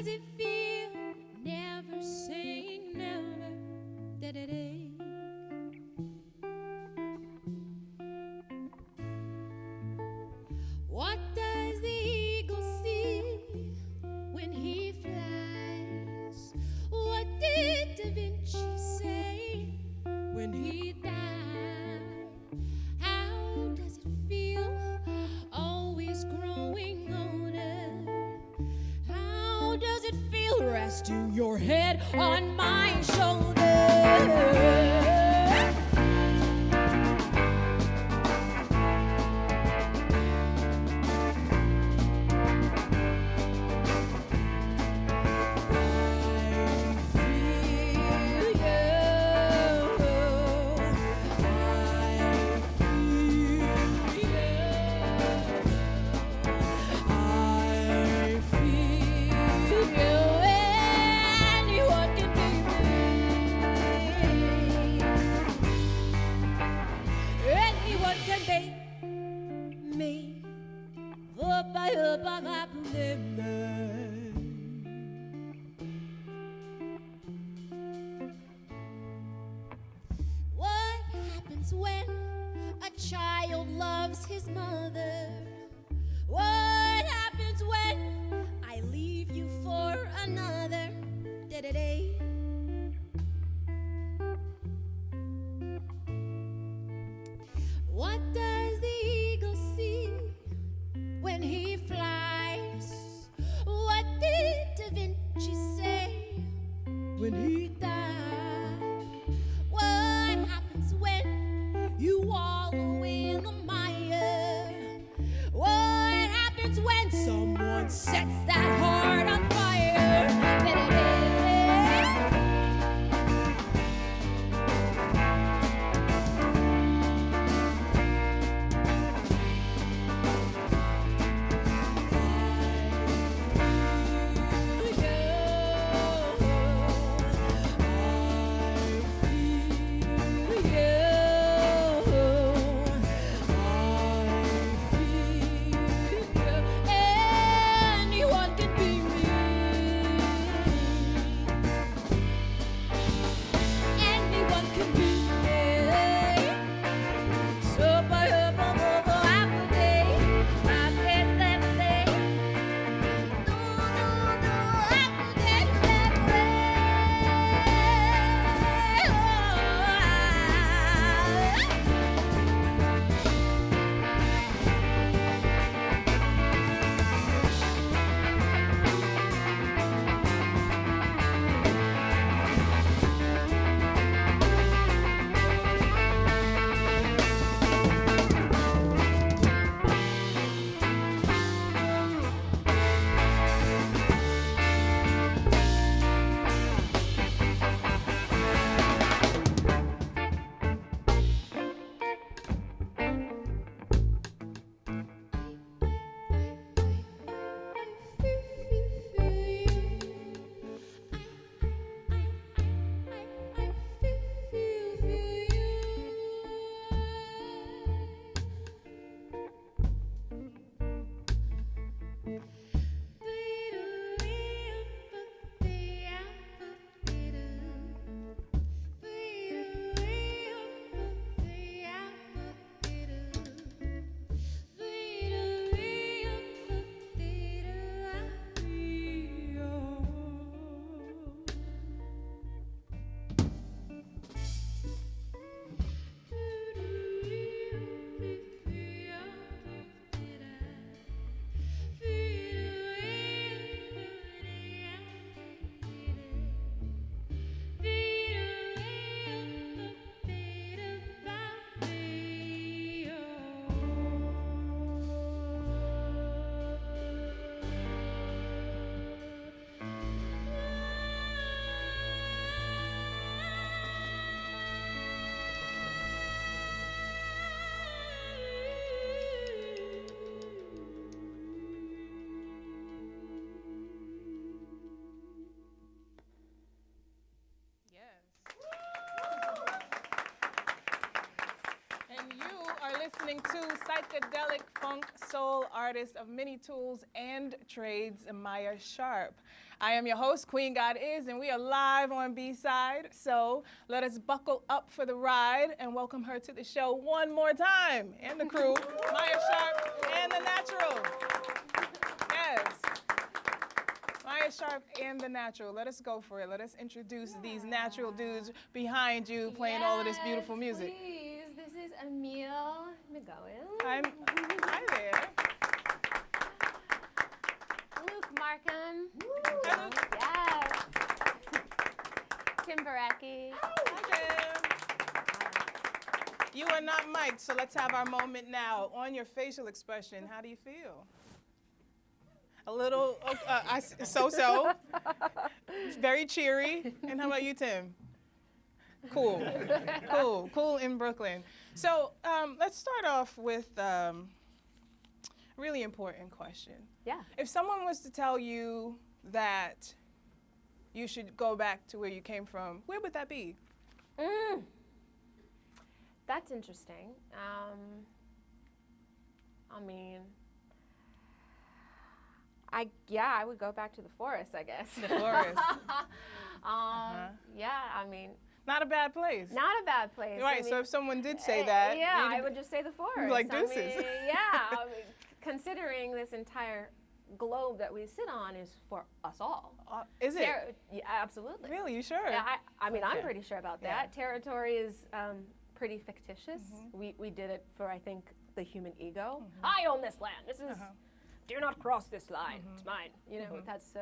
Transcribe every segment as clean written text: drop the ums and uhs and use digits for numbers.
does it feel? Never saying never. Da-da-da. What does the eagle see when he flies? What did Da Vinci say when he died? How does it feel? Always growing older. How does it feel resting your head on my shoulder? What happens when a child loves his mother? What happens when I leave you for another? Da-da-day. What does the eagle see when he flies? What did Da Vinci say when he died? What happens when you wallow in the mire? What happens when someone sets that heart on fire? Anyone psychedelic funk soul artist of many tools and trades, Maya Sharpe. I am your host, Queen Godis, and we are live on BSide. So let us buckle up for the ride and welcome her to the show one more time. And the crew, Maya Sharpe and the Natural. Yes. Maya Sharpe and the Natural. Let us go for it. Let us introduce these natural dudes behind you playing all of this beautiful music. Please. This is Emil McGowan. Hi there. Luke Markham. Hi, Luke. Yes. Tim Baracki. Hi, Tim. You are not mic'd, so let's have our moment now. On your facial expression, how do you feel? A little, so-so. Very cheery. And how about you, Tim? Cool. Cool in Brooklyn. So let's start off with a really important question. Yeah. If someone was to tell you that you should go back to where you came from, where would that be? That's interesting. I would go back to the forest, I guess. The forest. Yeah, I mean. Not a bad place. Not a bad place. Right, I mean, so if someone did say that. Yeah, I would just say the forest. Like deuces. I mean, yeah, considering this entire globe that we sit on is for us all. Is it? Yeah, absolutely. Really, you sure? Yeah, I'm Okay. pretty sure about that. Yeah. Territory is pretty fictitious. We did it for, I think, the human ego. Mm-hmm. I own this land. This is, do not cross this line. It's mine. You know, that's,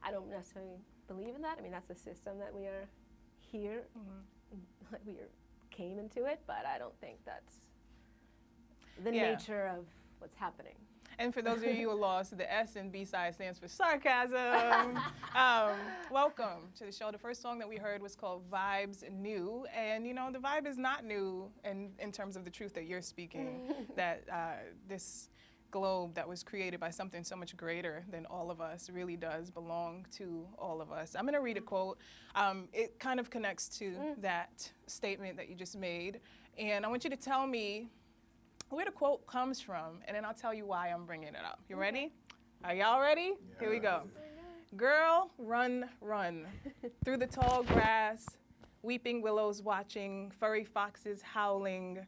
I don't necessarily believe in that. I mean, that's the system that we are here, we came into it, but I don't think that's the nature of what's happening. And for those of you who are lost, the S in B-side stands for sarcasm. Welcome to the show. The first song that we heard was called Vibes New. And, you know, the vibe is not new in terms of the truth that you're speaking, that this globe that was created by something so much greater than all of us really does belong to all of us. I'm going to read a quote. It kind of connects to that statement that you just made. And I want you to tell me where the quote comes from, and then I'll tell you why I'm bringing it up. You ready? Are y'all ready? Yeah. Here we go. Girl, run, run, through the tall grass, weeping willows watching, furry foxes howling,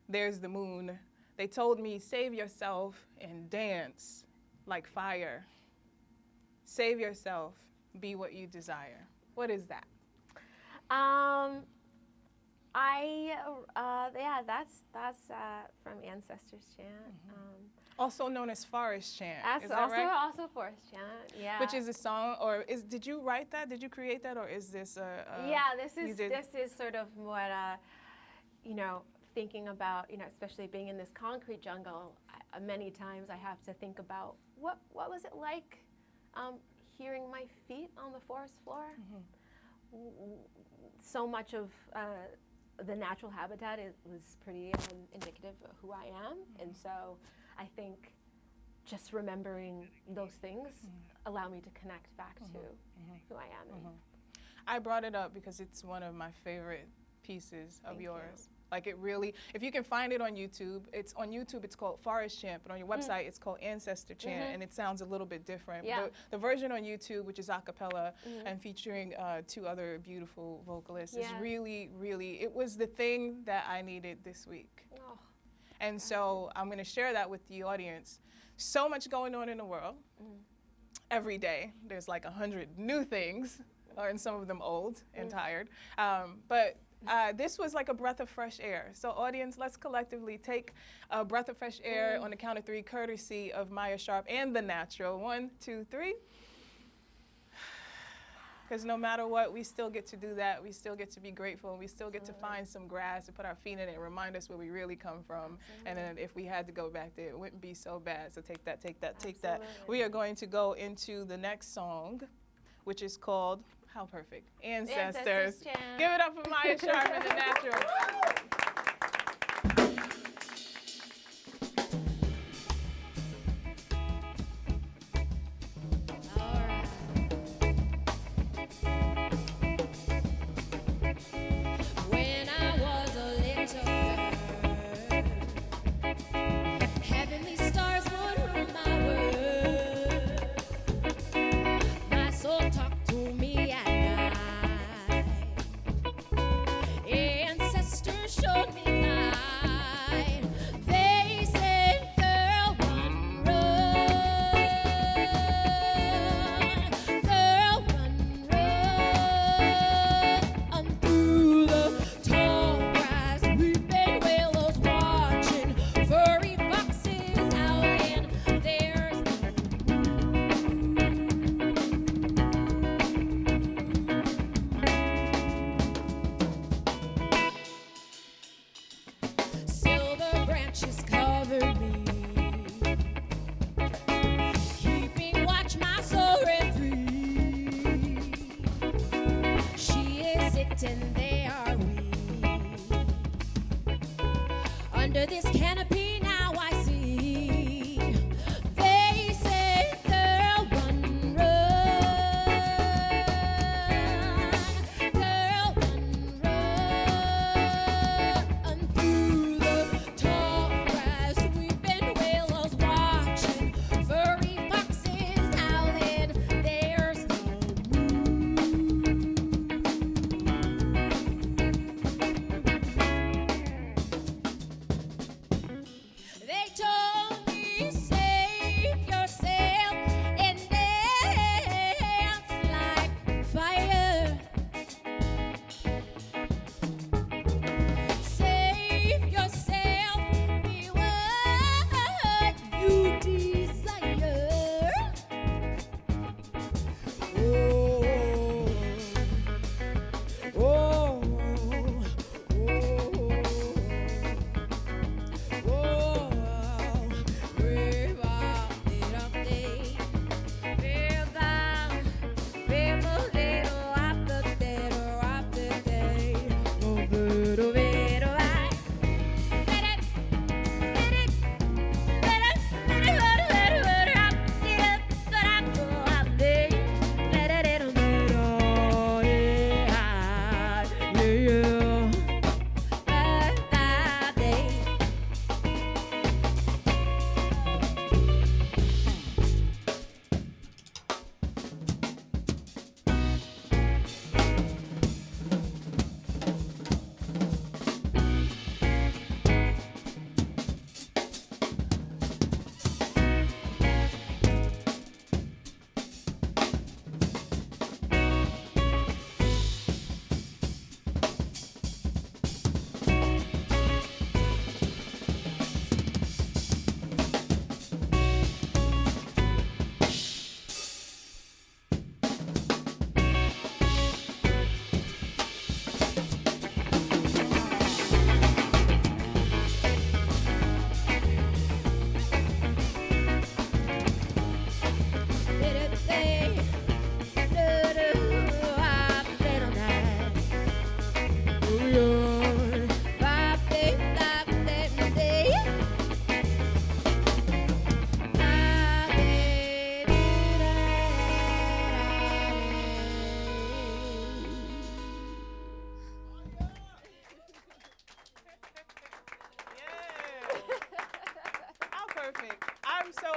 there's the moon. They told me, save yourself and dance like fire. Save yourself, be what you desire. What is that? That's from Ancestors Chant. Also known as Forest Chant. That's is that right? also Forest Chant. Yeah. Which is a song, or did you write that? Did you create that, or is this a? This is sort of what you know, thinking about, you know, especially being in this concrete jungle. Many times I have to think about what was it like hearing my feet on the forest floor. So much of the natural habitat was pretty indicative of who I am, and so I think just remembering those things allow me to connect back to who I am. I brought it up because it's one of my favorite pieces of yours. Like, it really, if you can find it on YouTube, it's called Forest Chant, but on your website it's called Ancestor Chant, and it sounds a little bit different. Yeah. But the version on YouTube, which is a cappella and featuring two other beautiful vocalists, is really, really, it was the thing that I needed this week. Oh. And so I'm going to share that with the audience. So much going on in the world. Every day there's like 100 new things, and some of them old and tired. But this was like a breath of fresh air. So audience, let's collectively take a breath of fresh air on the count of 3, courtesy of Maya Sharpe and the Natural. 1, 2, 3. Because no matter what, we still get to do that. We still get to be grateful, and we still get to find some grass to put our feet in it and remind us where we really come from. And then if we had to go back there, it wouldn't be so bad. So take that, take that, take that. We are going to go into the next song, which is called, how perfect, Ancestors. Give it up for Maya Sharpe and the Natural. When I was a little girl, Under this canopy now I see. They say, girl, run, girl, run through the tall grass. Weeping willows watching, furry foxes howling. There's no They told me save yourself and dance like fire. Save yourself, be what you desire. Oh, oh,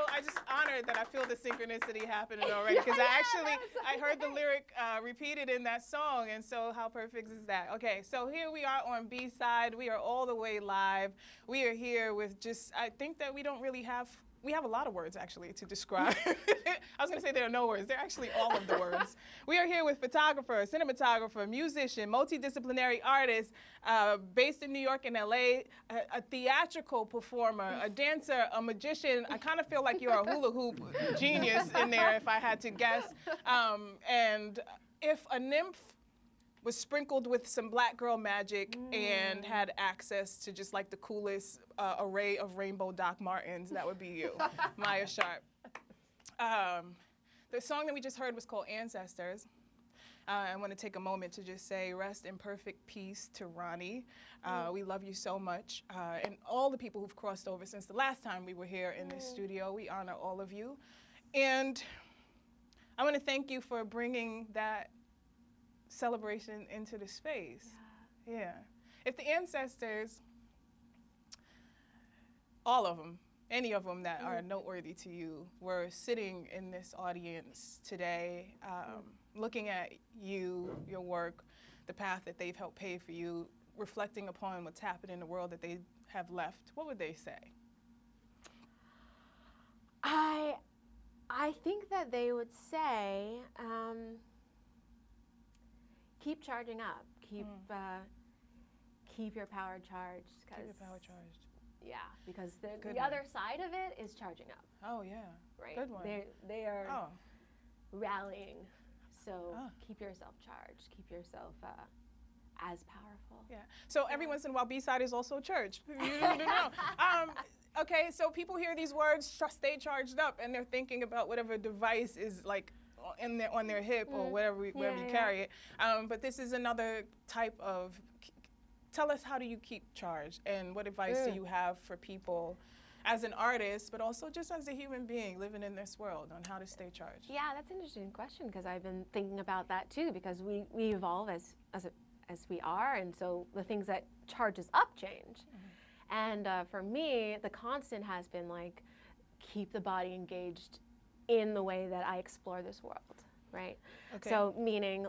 I just honored that I feel the synchronicity happening already because I heard the lyric repeated in that song, and so how perfect is that? Okay, so here we are on B-Side. We are all the way live. We are here with just, I think that we don't really have, we have a lot of words actually to describe. I was gonna say there are no words, they're actually all of the words. We are here with photographer, cinematographer, musician, multidisciplinary artist, based in New York and LA, a theatrical performer, a dancer, a magician. I kind of feel like you're a hula hoop genius in there if I had to guess. And if a nymph was sprinkled with some black girl magic and had access to just like the coolest array of rainbow Doc Martens, that would be you, Maya Sharpe. The song that we just heard was called Ancestors. I want to take a moment to just say rest in perfect peace to Ronnie. We love you so much. And all the people who've crossed over since the last time we were here in this studio, we honor all of you. And I want to thank you for bringing that celebration into the space. Yeah. If the ancestors, all of them, any of them that are noteworthy to you, were sitting in this audience today, looking at you, your work, the path that they've helped pave for you, reflecting upon what's happened in the world that they have left, what would they say? I think that they would say, keep charging up, keep your power charged. Keep your power charged. Yeah, because the other side of it is charging up. Oh yeah, right. Good one. They are rallying. So keep yourself charged. Keep yourself as powerful. Yeah. So every once in a while, B-Side is also church. You didn't know. Okay, so people hear these words, stay charged up, and they're thinking about whatever device is like on their hip or wherever you carry it. But this is another type of tell us, how do you keep charge, and what advice do you have for people as an artist, but also just as a human being living in this world, on how to stay charged? Yeah, that's an interesting question, because I've been thinking about that too, because we evolve as we are, and so the things that charge us up change. And for me, the constant has been like, keep the body engaged in the way that I explore this world, right? Okay. So meaning,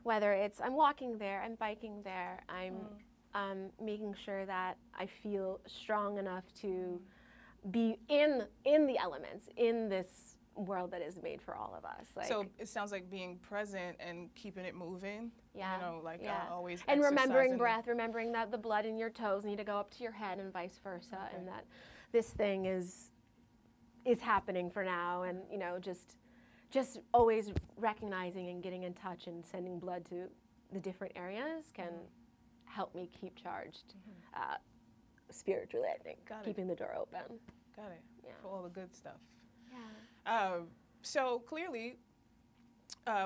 whether it's I'm walking there, I'm biking there, I'm making sure that I feel strong enough to be in the elements, in this world that is made for all of us. Like, so it sounds like being present and keeping it moving. Yeah. You know, like always. And remembering exercising. breath, remembering that the blood in your toes need to go up to your head and vice versa, and that this thing is happening for now, and you know, just always recognizing and getting in touch and sending blood to the different areas can help me keep charged spiritually, I think. Keeping the door open. Got it. Yeah. For all the good stuff. Yeah. So clearly,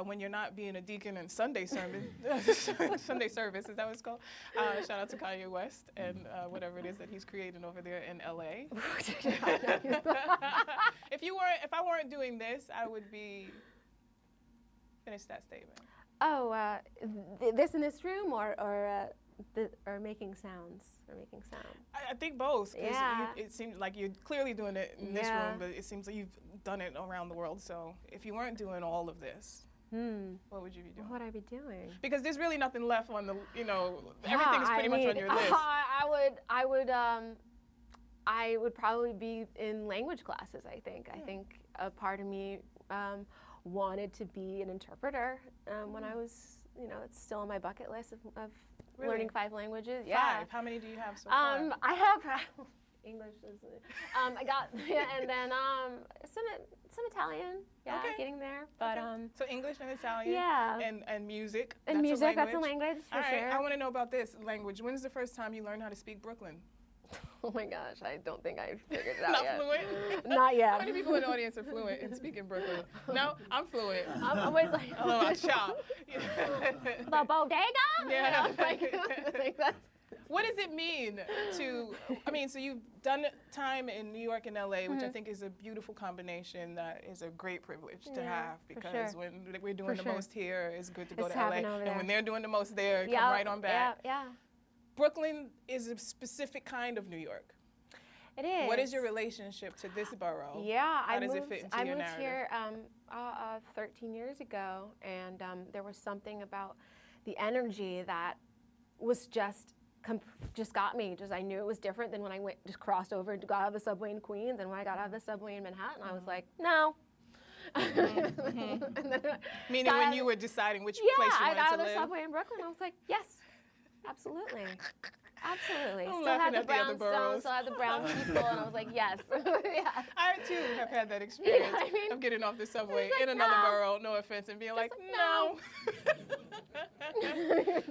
when you're not being a deacon in Sunday sermon, Sunday service, is that what it's called? Shout out to Kanye West and whatever it is that he's creating over there in LA. If I weren't doing this, I would be. Finish that statement. Oh, this in this room, or making sounds, or making sound. I think both. 'Cause Yeah. it seems like you're clearly doing it in this room, but it seems like you've done it around the world. So if you weren't doing all of this, what would you be doing? What would I be doing? Because there's really nothing left on the, everything's pretty much on your list. I would probably be in language classes, I think. I think a part of me wanted to be an interpreter when I was, it's still on my bucket list of Really? learning 5 languages. Yeah. 5. How many do you have so far? I have English is I got and then some Italian. Yeah, Okay. getting there. But so English and Italian. yeah. And music. And music, that's a language. language for All right, sure. I want to know about this language. When's the first time you learned how to speak Brooklyn? Oh my gosh, I don't think I've figured it out Not yet. fluent? Not yet. How many people in the audience are fluent in speaking Brooklyn? No, I'm fluent. I'm always like, Hello, I shop. the bodega? Yeah. Like that's, What does it mean so you've done time in New York and LA, which I think is a beautiful combination that is a great privilege to have, because when we're doing the most here, it's good to go It's to LA. happening over And there. when they're doing the most there, come right on back. Yeah, Brooklyn is a specific kind of New York. it is. What is your relationship to this borough? Yeah, How does it fit into your moved narrative? here 13 years ago, and there was something about the energy that was just got me. I knew it was different than when I just crossed over to got out of the subway in Queens, and when I got out of the subway in Manhattan, I was like, no. Meaning when you were deciding which place you I wanted got out to of the live? subway in Brooklyn. I was like, yes, absolutely. Absolutely. I'm Still laughing had the at the other brownstones, boroughs. still had the brown people, and I was like, yes. Yeah. I too have had that experience I mean, of getting off the subway like, in another no. borough, no offense, and being like, like, no.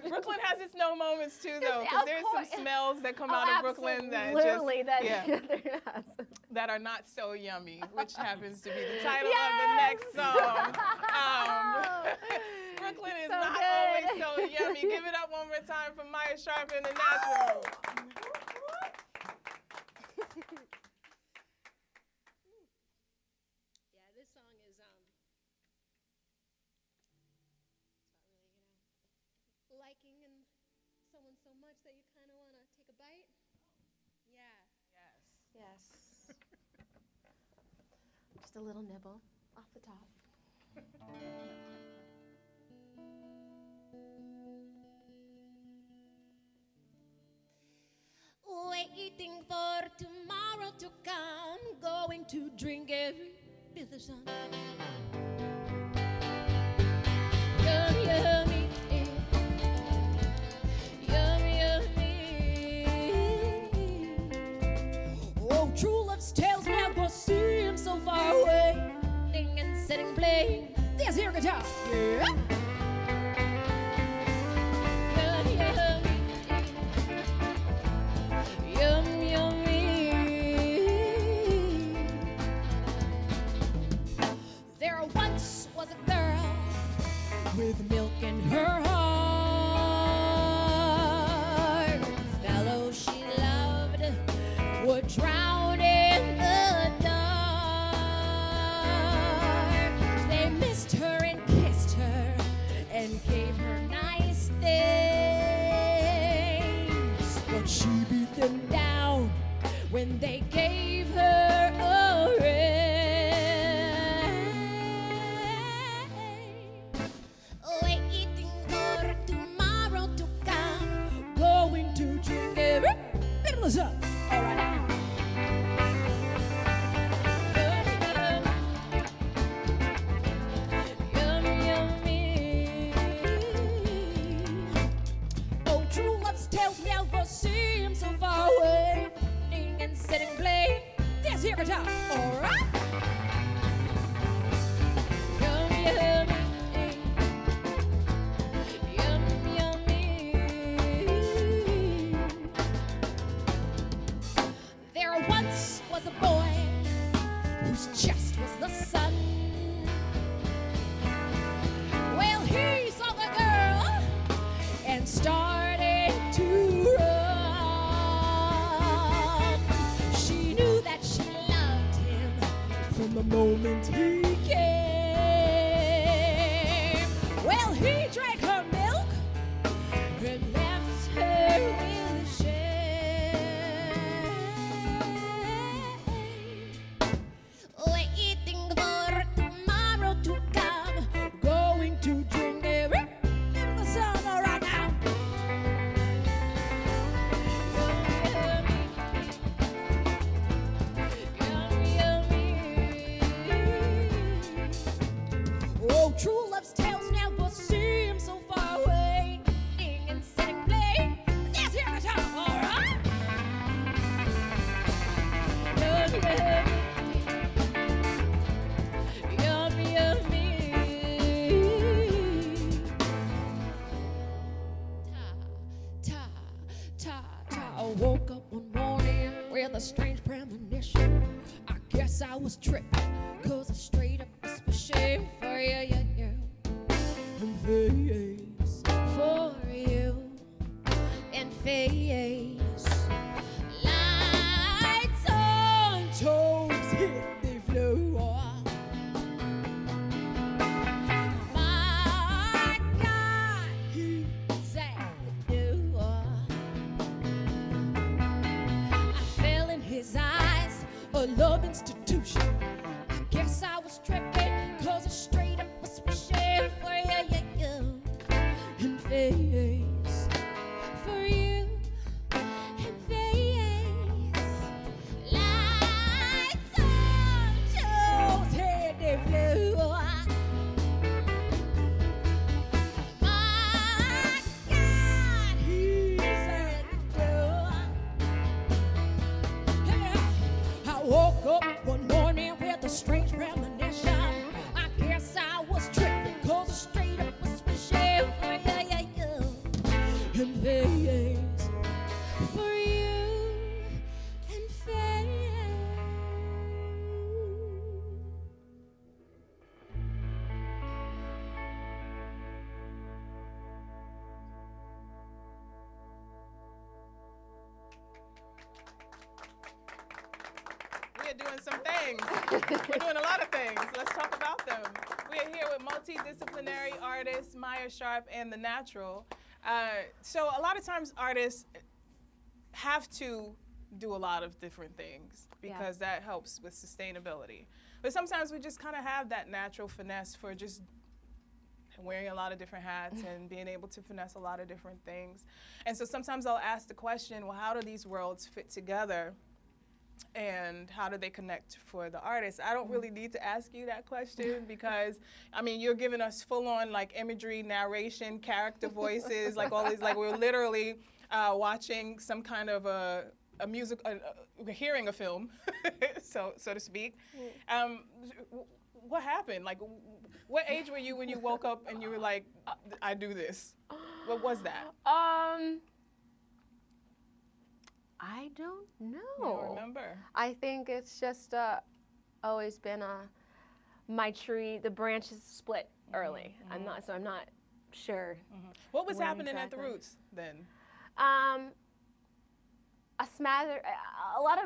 Brooklyn has its no moments too, though, because Of there's course. some smells that come out of Brooklyn that Absolutely, just that are not so yummy, which happens to be the title of the next song. Brooklyn is So not good. always so yummy. Give it up one more time for Maya Sharpe and the Natural. Yeah, this song is it's not really, liking someone so much that you kind of want to take a bite. Yeah. Yes. Just a little nibble off the top. Waiting for tomorrow to come, going to drink every bit of the sun. Yummy, yummy, yummy, yummy. Oh, true love's tales never seem so far away. And sitting playing this here guitar. Yeah. Yummy, yummy. There once was a girl with milk in her heart. from the moment he came. Well, he drank her milk and left her with shame. Waiting for tomorrow to come, going to drink every in the summer right now. Yummy, yummy. Oh, true love's tales never seem so far away. And sitting play, that's here the time, all right? Yummy, yummy. Ta, ta, ta. I woke up one morning with a strange premonition. I guess I was tripping, 'cause I straight up suspicion for you, yeah, yeah. And face for you, and face. Lights on, toes hit the floor. My God, he's at the door. I fell in his eyes, a love institution. I guess I was tripping, 'cause I straight up was wishing for you, yeah, yeah. And face for you, and face. Lights on, toes hit the floor. My God, he's at the door. I woke up one morning with a strange premonition. I guess I was tripping, 'cause I straight up was wishing for you, yeah, yeah. And face for you, and face. We are doing some things. We're doing a lot of things. Let's talk about them. We are here with multidisciplinary artist Maya Sharpe and The Natural. So a lot of times artists have to do a lot of different things because that helps with sustainability. But sometimes we just kind of have that natural finesse for just wearing a lot of different hats and being able to finesse a lot of different things. And so sometimes I'll ask the question, well, how do these worlds fit together? And how do they connect for the artist? I don't really need to ask you that question because, I mean, you're giving us full-on like imagery, narration, character voices, like all these, like we're literally watching some kind of a music, we're hearing a film, so to speak. What happened? Like, what age were you when you woke up and you were like, I do this? What was that? I don't know. You don't remember? I think it's just always been my tree. The branches split early. I'm not sure. What was when happening at the exactly. roots then? A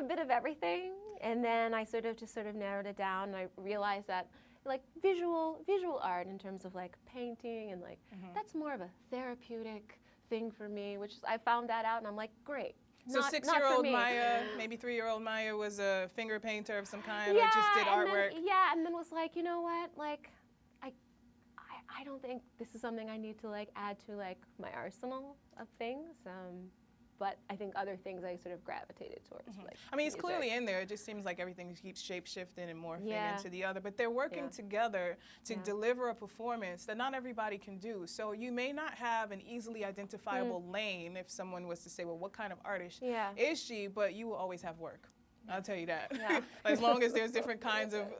bit of everything, and then I sort of narrowed it down. And I realized that like visual art in terms of like painting and like that's more of a therapeutic thing for me. Which is, I found that out, and I'm like, great. So not 6-year-old for me. Maya, maybe 3-year-old Maya was a finger painter of some kind, or just did artwork. And then was like, you know what, like, I don't think this is something I need to like add to like my arsenal of things. But I think other things I sort of gravitated towards. Like I mean, it's music. clearly in there. It just seems like everything keeps shape-shifting and morphing Yeah. into the other. But they're working together to deliver a performance that not everybody can do. So you may not have an easily identifiable lane if someone was to say, well, what kind of artist is she? But you will always have work. I'll tell you that. Yeah. As long as there's different kinds of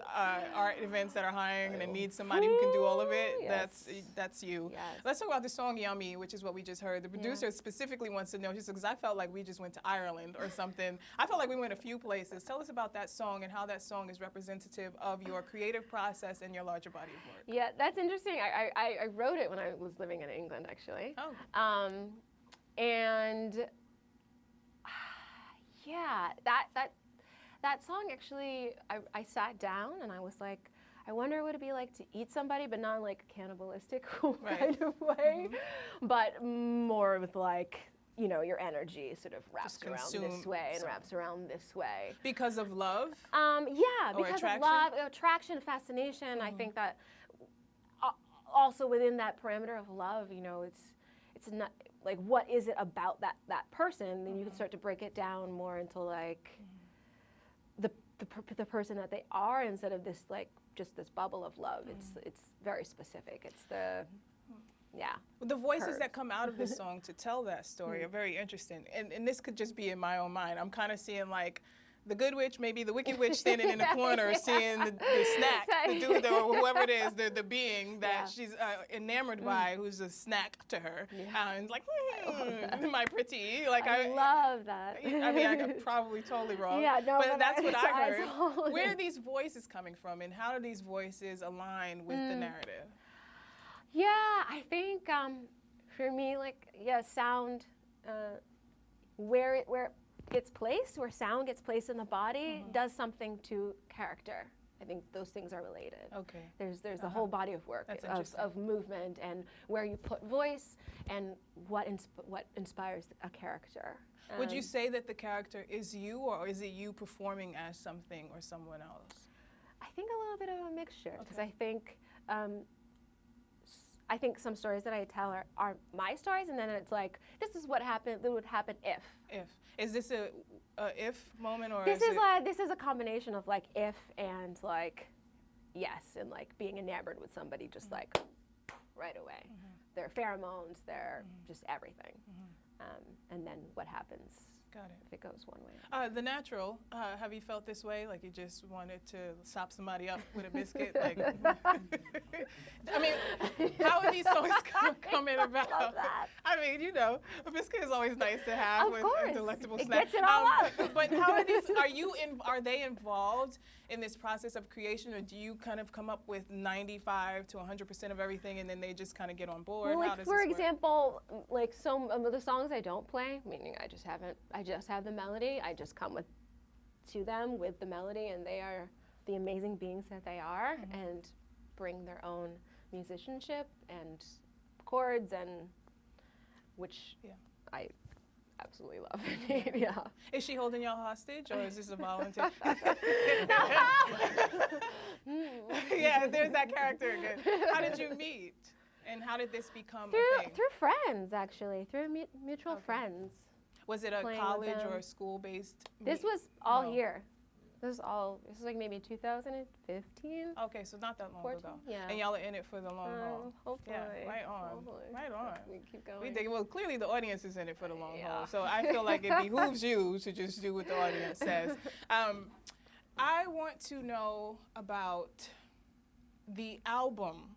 art events that are hiring and need somebody who can do all of it, that's you. Yes. Let's talk about the song Yummy, which is what we just heard. The producer specifically wants to know, she said, because I felt like we just went to Ireland or something. I felt like we went a few places. Tell us about that song and how that song is representative of your creative process and your larger body of work. Yeah, that's interesting. I wrote it when I was living in England, actually. Oh. that song actually, I sat down and I was like, I wonder what it'd be like to eat somebody, but not in like a cannibalistic kind of way, but more with like, you know, your energy sort of wraps around this way and wraps around this way. Because of love? Yeah, because of love, attraction, fascination. I think that also within that parameter of love, you know, it's not like, what is it about that person? Then you can start to break it down more into like the person that they are, instead of this like just this bubble of love. It's very specific. It's the the voices that come out of this song to tell that story are very interesting. And this could just be in my own mind. I'm kind of seeing like the good witch, maybe the wicked witch standing in the corner, seeing the snack, the dude or whoever it is, the being that she's enamored by, who's a snack to her, and like, my pretty. Like I love that. I mean, I'm probably totally wrong. Yeah, no, but that's what I heard. Totally. Where are these voices coming from, and how do these voices align with the narrative? Yeah, I think for me, like, sound, where gets placed, where sound gets placed in the body, does something to character. I think those things are related. Okay. There's a whole body of work of movement, and where you put voice and what inspires a character. Would you say that the character is you, or is it you performing as something or someone else? I think a little bit of a mixture, because I think some stories that I tell are my stories, and then it's like, this is what happened. That would happen if. If. Is this a if moment, or this is a combination of like if and like yes, and like being enamored with somebody just like right away. Their pheromones, their just everything, and then what happens. Got it. If it goes one way. The natural, have you felt this way? Like you just wanted to sop somebody up with a biscuit? Like, I mean, how are these songs coming about? Love that. I mean, you know, a biscuit is always nice to have with a delectable snack. It gets it all up. But how are these? Are they involved in this process of creation, or do you kind of come up with 95 to 100% of everything, and then they just kind of get on board? Well, like, how does for this work? example, like some of the songs I don't play, meaning I just have the melody. I just come to them with the melody, and they are the amazing beings that they are, and bring their own musicianship and chords, and which I absolutely love. Is she holding y'all hostage, or is this a volunteer? Yeah, there's that character again. How did you meet, and how did this become a thing? Through friends, actually, through mutual friends. Was it a college or a school-based? This was all here. This is like maybe 2015. Okay, so not that long 14, ago. yeah. And y'all are in it for the long haul. Hopefully. Yeah, right on. Hopefully. Right on. We keep going. Well, clearly the audience is in it for the long haul. So I feel like it behooves you to just do what the audience says. I want to know about the album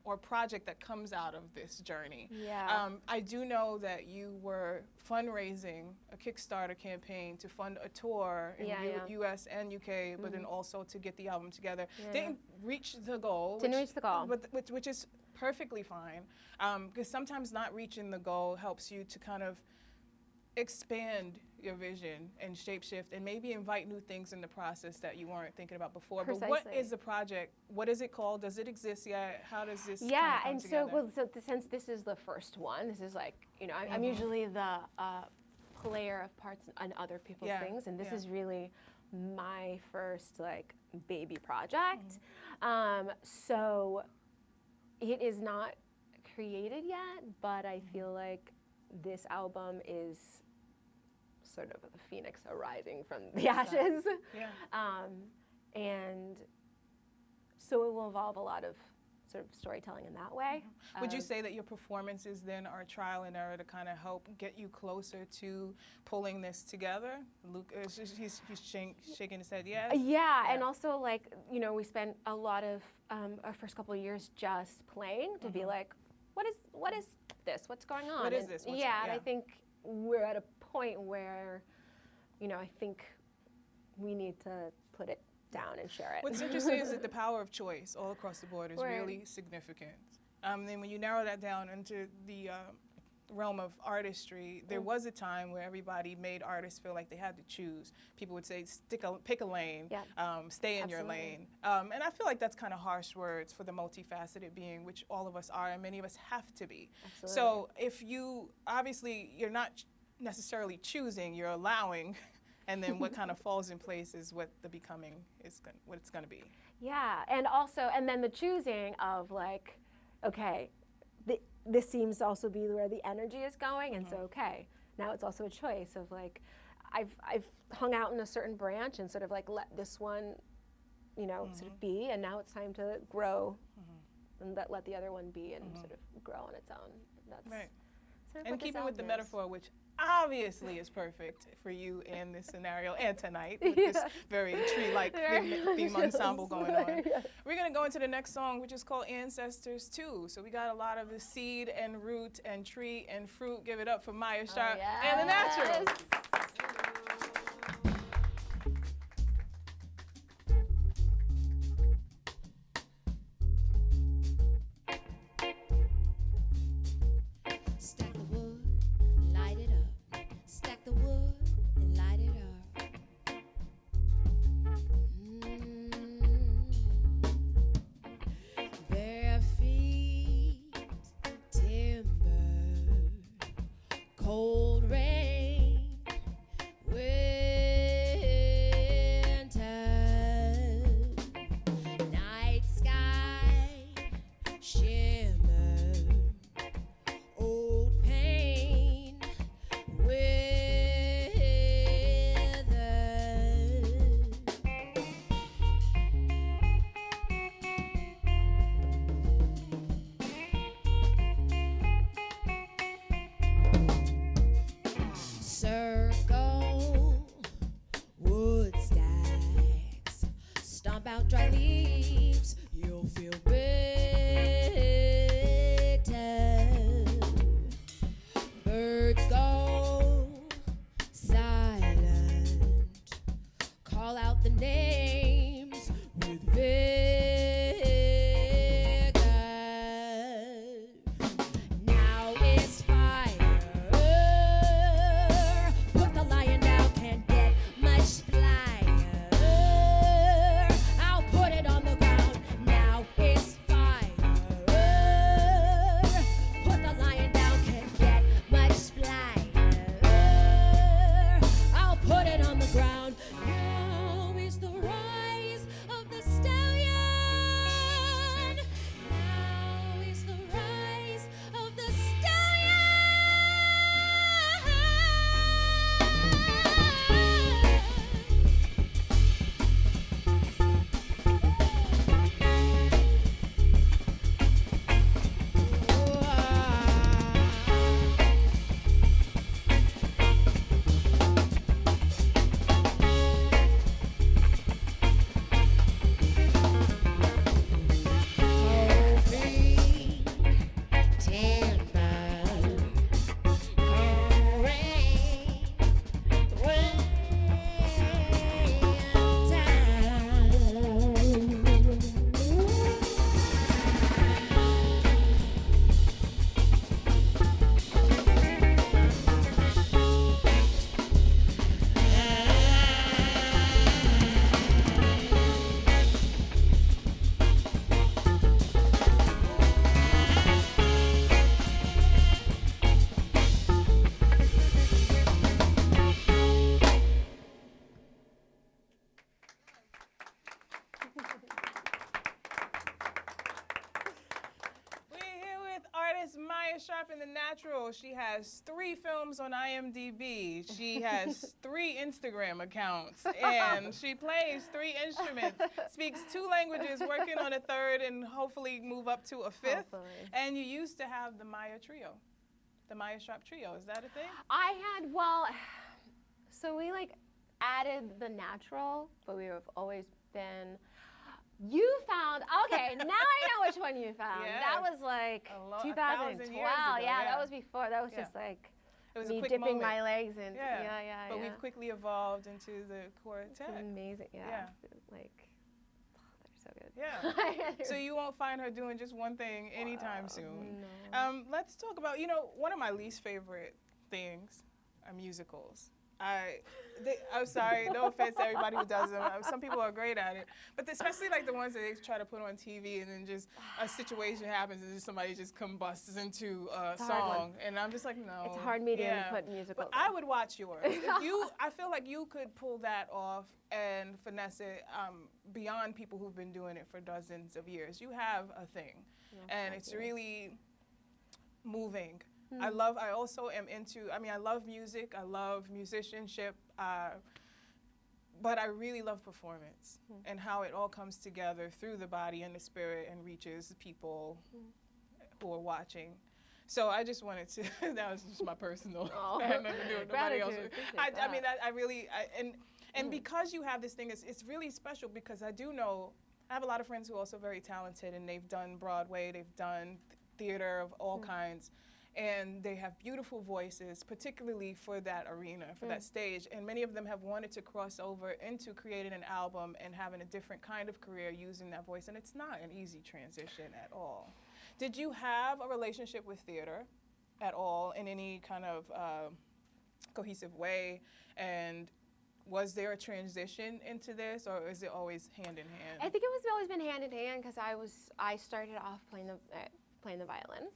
or project that comes out of this journey. Yeah. I do know that you were fundraising a Kickstarter campaign to fund a tour in U.S. and U.K., but then also to get the album together. Didn't reach the goal. Which is perfectly fine, because sometimes not reaching the goal helps you to kind of expand your vision and shapeshift, and maybe invite new things in the process that you weren't thinking about before. Precisely. But what is the project? What is it called? Does it exist yet? How does this come together? Since this is the first one, this is like, you know, I'm usually the player of parts on other people's things, and this is really my first like baby project. So it is not created yet, but I feel like this album is sort of a phoenix arising from the ashes. And so it will involve a lot of sort of storytelling in that way. Would you say that your performances then are trial and error to kind of help get you closer to pulling this together? Luke, he's shaking his head yes? Yeah, and also like, you know, we spent a lot of our first couple of years just playing to be like, what is this? What's going on? What is this? And I think we're at a point where, you know, I think we need to put it down and share it. What's interesting is that the power of choice all across the board is really significant. Then when you narrow that down into the realm of artistry, there was a time where everybody made artists feel like they had to choose. People would say, pick a lane, stay in your lane. And I feel like that's kind of harsh words for the multifaceted being, which all of us are, and many of us have to be. Absolutely. So if you, obviously, you're not necessarily choosing, you're allowing, and then what kind of falls in place is what the becoming is, what it's going to be. Yeah, and also, and then the choosing of like, okay, this seems to also be where the energy is going, and so okay, now it's also a choice of like, I've hung out in a certain branch and sort of like let this one, you know, sort of be, and now it's time to grow, and let the other one be and sort of grow on its own. That's right. sort of And what keeping this with the album is. metaphor, which obviously is perfect for you in this scenario and tonight with this very tree-like theme ensemble going on. Yes. We're going to go into the next song, which is called Ancestors 2. So we got a lot of the seed and root and tree and fruit. Give it up for Maya Sharpe and the Naturals. Stack the wood, light it up. Stack the wood and light it up. Bare feet, timber, cold rain, winter, night sky, shimmer. Old pain, weather. Circle, wood stacks, stomp out dry leaves, you'll feel better. Birds go silent. Call out the names with vigor. Now is fire. Put the lion down, can't get much flyer. I'll put it on the ground. Now is fire. Put the lion down, can't get much flyer. I'll put it on the ground. Now is the rise of the stallion. Now is the rise of the stallion. We're here with artist Maya Sharpe and the Naturals. She has 3 films on IMDb. She has 3 Instagram accounts, and she plays 3 instruments, speaks 2 languages, working on a 3rd, and hopefully move up to a 5th. Hopefully. And you used to have the Maya Trio, the Maya Sharpe Trio. Is that a thing? I had, well, so we like added the natural, but we have always been, you found, okay, now I know which one you found. Yeah. That was like A 1,000 2012. years ago, Yeah, yeah. that was before. That was Yeah. just like It was me a quick dipping moment. my legs in. Yeah. But we've quickly evolved into the It's quartet. amazing. Yeah. Yeah. Like, there's so good. Yeah. So you won't find her doing just one thing anytime soon. No. Let's talk about, one of my least favorite things are musicals. I'm sorry, no offense to everybody who does them. Some people are great at it, but especially like the ones that they try to put on TV and then just a situation happens and just somebody just combusts into a song, and I'm just like, no. It's a hard medium to put musical. But I would watch yours. I feel like you could pull that off and finesse it beyond people who've been doing it for dozens of years. You have a thing, and it's really moving. I also am I love music, I love musicianship, but I really love performance and how it all comes together through the body and the spirit and reaches people who are watching. So I just wanted to, that was just my personal, that had nothing to do with nobody else. And because you have this thing, it's really special because I have a lot of friends who are also very talented and they've done Broadway, they've done theater of all kinds. And they have beautiful voices, particularly for that arena, for that stage. And many of them have wanted to cross over into creating an album and having a different kind of career using that voice. And it's not an easy transition at all. Did you have a relationship with theater at all in any kind of cohesive way? And was there a transition into this, or is it always hand in hand? I think it was always been hand in hand because I started off playing the violin.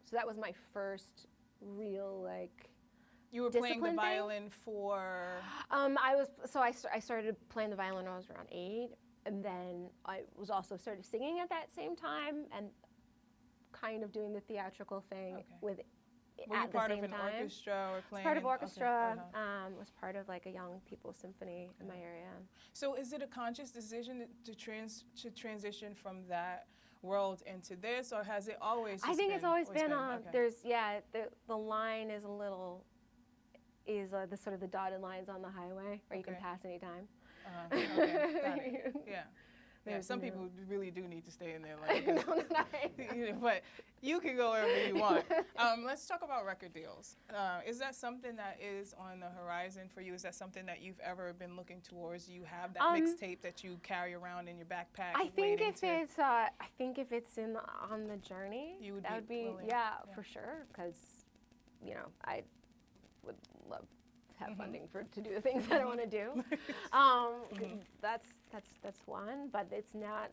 So that was my first real You were playing the violin for? I started playing the violin when I was around 8, and then I was also started singing at that same time and kind of doing the theatrical thing with. Were you part of an orchestra or playing? Part of orchestra. Was part of a young people's symphony in my area. So is it a conscious decision to transition from that world into this, or has it always? I think it's always been on. There's the line is the sort of the dotted lines on the highway where you can pass anytime. Got it. Yeah, some people really do need to stay in there, but you can go wherever you want. Let's talk about record deals. Is that something that is on the horizon for you? Is that something that you've ever been looking towards? Do you have that mixtape that you carry around in your backpack? I think if it's on the journey, that would be willing. For sure. Because I would love to have funding to do the things that I want to do. That's one, but it's not.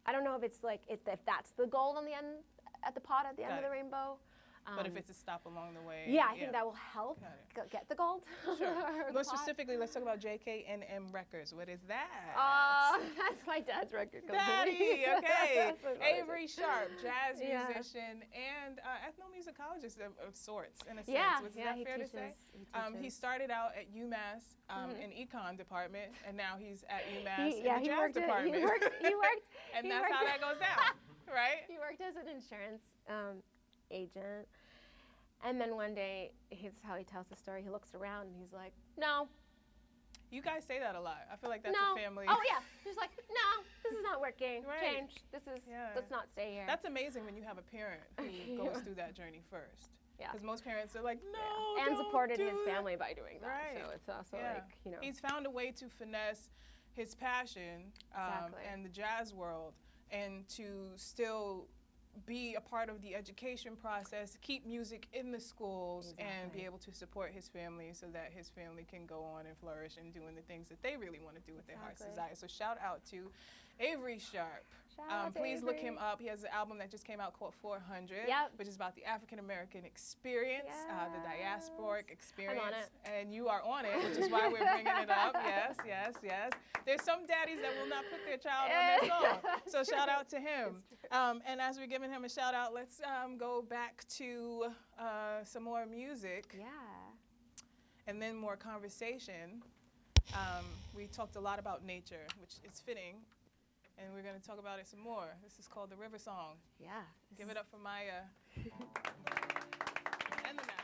I don't know if it's if that's the goal on the end, at the pot at the end of the rainbow. But if it's a stop along the way. I think that will help get the gold. Sure. More specifically, let's talk about JK&M Records. What is that? That's my dad's record company. Daddy, okay. Avery Sharpe, jazz musician and ethnomusicologist of sorts, in a sense. Was that fair to say? He started out at UMass in econ department, and now he's at UMass in the jazz department. He worked. And that's how that goes down, right? He worked as an insurance agent, and then one day, here's how he tells the story. He looks around and he's like, "No." You guys say that a lot. I feel like that's a family. Oh yeah, he's like, "No, this is not working. Change. This is. Let's not stay here." That's amazing when you have a parent who goes through that journey first. Yeah. Because most parents are like, "No." And supported his family by doing that. Right. So it's also He's found a way to finesse his passion and the jazz world, and to still be a part of the education process, keep music in the schools, and be able to support his family so that his family can go on and flourish and doing the things that they really want to do with their heart's desire. So shout out to Avery Sharpe. Please look him up. He has an album that just came out called 400, which is about the African American experience, the diasporic experience. I'm on it. And you are on it, which is why we're bringing it up. Yes. There's some daddies that will not put their child on their song. So shout out to him. And as we're giving him a shout out, let's go back to some more music. Yeah. And then more conversation. We talked a lot about nature, which is fitting. And we're going to talk about it some more. This is called the River Song. Yeah. Give it up for Maya. And the natural.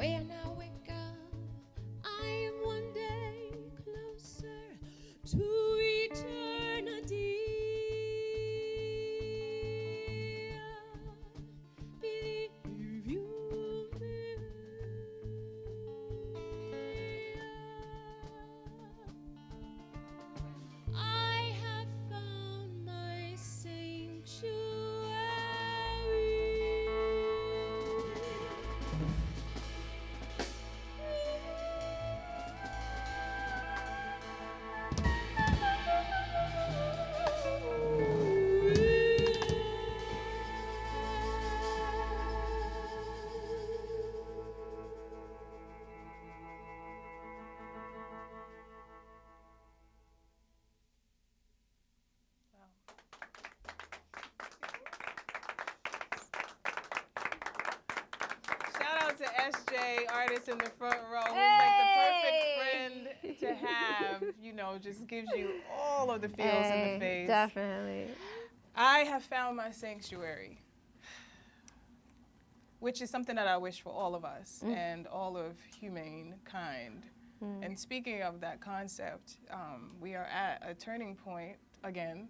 when I wake up, I am one day closer to eternity. Believe you me. I have found my sanctuary. Shout out to SJ, artist in the front row, who's like the perfect friend to have. You know, just gives you all of the feels in the face. Definitely. I have found my sanctuary, which is something that I wish for all of us and all of humankind. And speaking of that concept, we are at a turning point again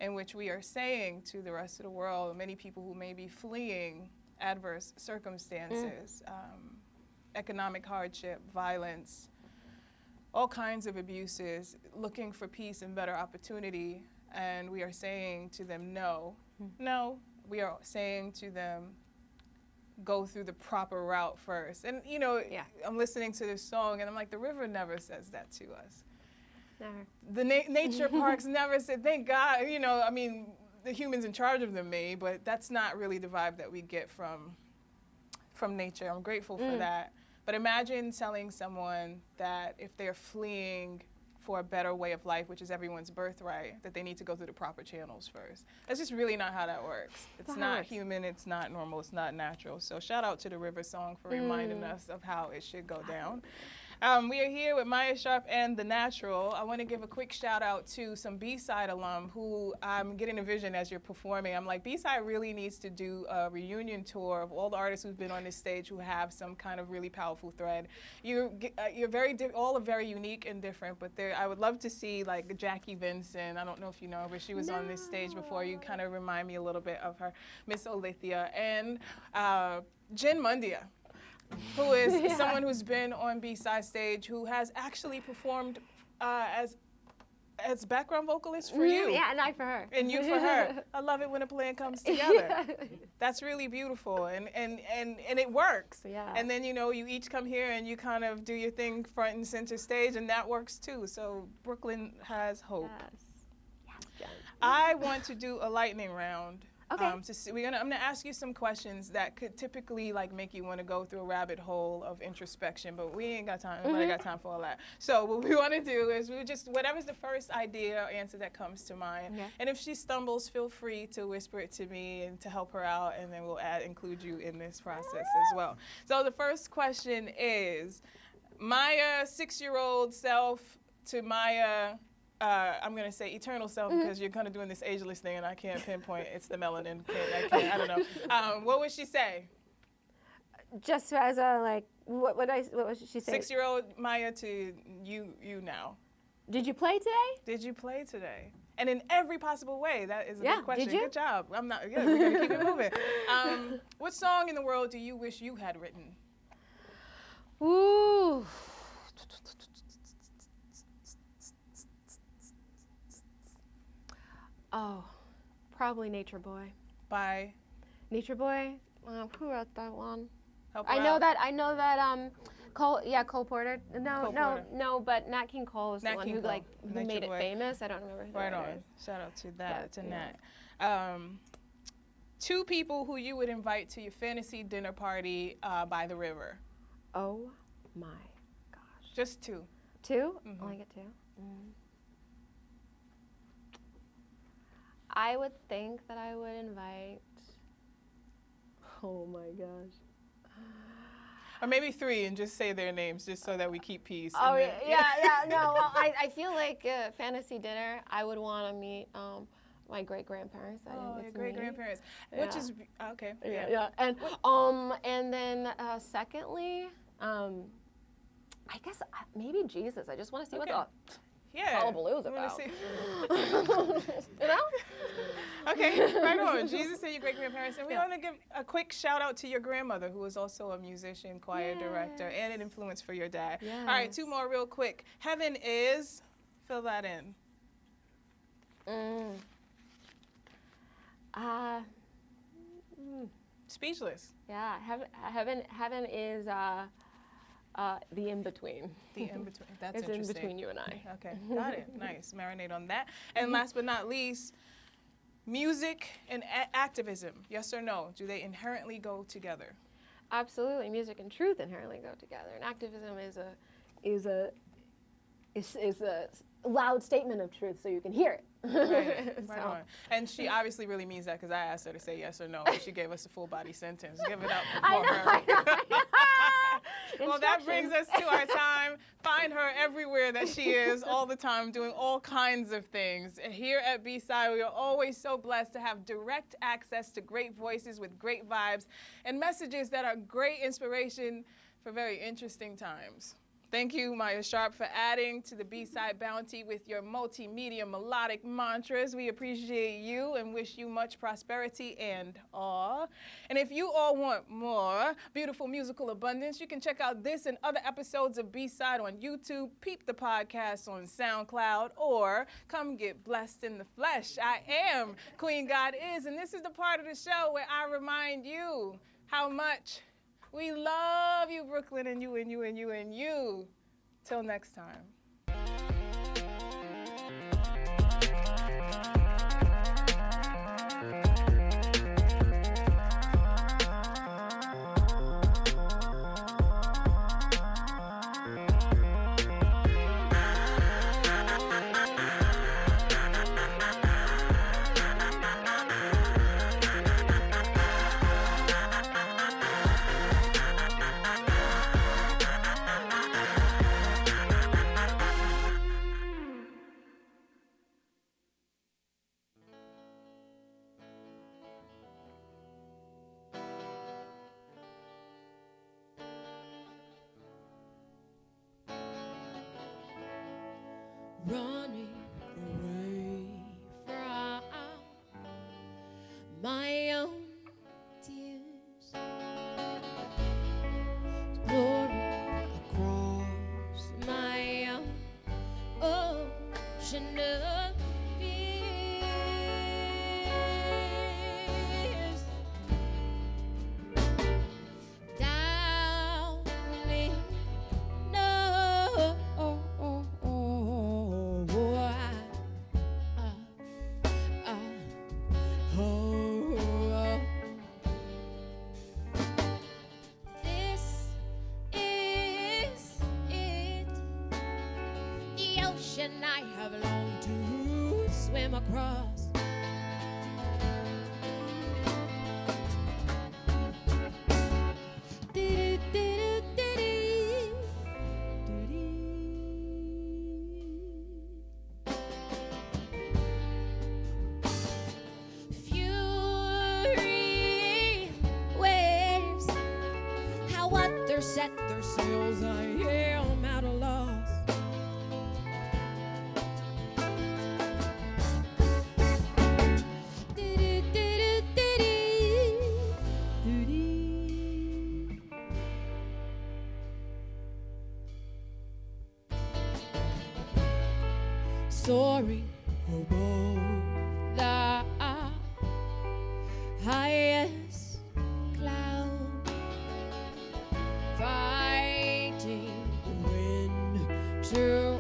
in which we are saying to the rest of the world, many people who may be fleeing adverse circumstances, economic hardship, violence, all kinds of abuses, looking for peace and better opportunity, and we are saying to them, no. No, we are saying to them, go through the proper route first. And you know, I'm listening to this song and I'm like, the river never says that to us. Never. The nature parks never said, thank God, you know, I mean, the humans in charge of them may, but that's not really the vibe that we get from nature. I'm grateful for that. But imagine telling someone that if they're fleeing for a better way of life, which is everyone's birthright, that they need to go through the proper channels first. That's just really not how that works. It's not human, it's not normal, it's not natural. So shout out to the River Song for reminding us of how it should go down. We are here with Maya Sharpe and The Natural. I want to give a quick shout out to some BSide alum who I'm getting a vision as you're performing. I'm like, BSide really needs to do a reunion tour of all the artists who've been on this stage who have some kind of really powerful thread. You're all are very unique and different, but I would love to see like Jackie Vinson. I don't know if you know her, but she was on this stage before. You kind of remind me a little bit of her. Miss Olithia and Jen Mundia, who is someone who's been on BSide stage, who has actually performed as background vocalist for you. Yeah, and I for her. And you for her. I love it when a plan comes together. That's really beautiful, and it works. Yeah. And then, you know, you each come here and you kind of do your thing front and center stage, and that works too. So Brooklyn has hope. Yes. Jen. I want to do a lightning round. Okay. I'm gonna ask you some questions that could typically like make you want to go through a rabbit hole of introspection, but we ain't got time. Nobody got time for all that. So what we want to do is we just whatever's the first idea or answer that comes to mind. Okay. And if she stumbles, feel free to whisper it to me and to help her out, and then we'll include you in this process as well. So the first question is, Maya 6-year-old self to Maya. I'm going to say eternal self because you're kind of doing this ageless thing and I can't pinpoint. It's the melanin. I don't know. What would she say? Just as a like, what was she saying? 6-year-old Maya to you now. Did you play today? Did you play today? And in every possible way. That is a good question. Did you? Good job. I'm not. Yeah, we're going to keep it moving. What song in the world do you wish you had written? Ooh. Oh, probably Nature Boy. By Nature Boy. Who wrote that one? Help her I know out. that. Cole Porter. Cole Porter. No, but Nat King Cole was the Nat one King who Cole. who Nature made it Boy. famous. I don't remember who Right that on. is. Shout out to that, to Yeah. Nat. 2 people who you would invite to your fantasy dinner party by the river. Oh my gosh. Just 2. 2? Only get 2. I would think that I would invite. Oh my gosh. Or maybe 3 and just say their names just so that we keep peace. Oh and yeah, then- no. Well, I feel like fantasy dinner. I would want to meet my great grandparents. Oh, your great grandparents, which is okay. Yeah. And then secondly, I guess maybe Jesus. I just want to see what the Yeah. hullabaloo's I wanna about. see- You know? Okay, right on. Jesus and your great-grandparents. And we Yeah. want to give a quick shout out to your grandmother, who was also a musician, choir director, and an influence for your dad. All right, 2 more real quick. Heaven is, fill that in. Speechless. Yeah, heaven is the in-between. The in-between. That's It's in interesting. between you and I. Okay, got it. Nice. Marinate on that. And last but not least, music and activism. Yes or no? Do they inherently go together? Absolutely, music and truth inherently go together. And activism is a loud statement of truth, so you can hear it. Right, right So- on. And she obviously really means that, because I asked her to say yes or no, but she gave us a full body sentence. Give it up for her. Well, that brings us to our time. Find her everywhere that she is, all the time, doing all kinds of things. And here at BSide, we are always so blessed to have direct access to great voices with great vibes and messages that are great inspiration for very interesting times. Thank you, Maya Sharpe, for adding to the BSide bounty with your multimedia melodic mantras. We appreciate you and wish you much prosperity and awe. And if you all want more beautiful musical abundance, you can check out this and other episodes of BSide on YouTube, peep the podcast on SoundCloud, or come get blessed in the flesh. I am Queen Godis, and this is the part of the show where I remind you how much we love you, Brooklyn, and you, and you, and you, and you. Till next time. Running away from my own tears, roaring across my own ocean of fears. Down me, no. This is it, the ocean I have longed to swim across. Fury waves, how others set their sails, I am at a loss. Soaring above the highest cloud, fighting the wind to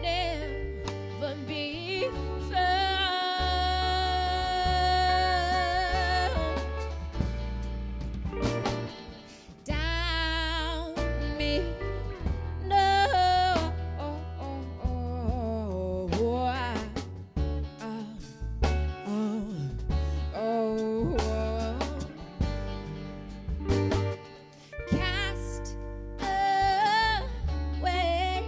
never be found. Down me, no. Cast away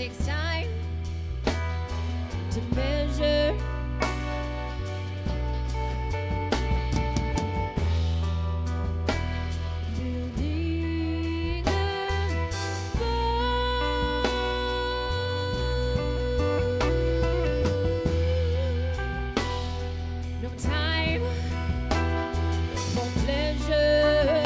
takes time to measure. Building a boat. No time for pleasure.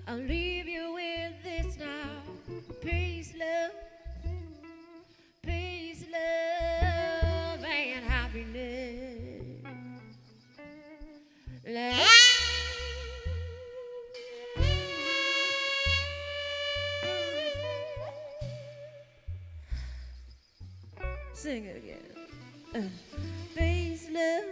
I'll leave you with this now. Peace, love, and happiness. Sing it again. Peace, love.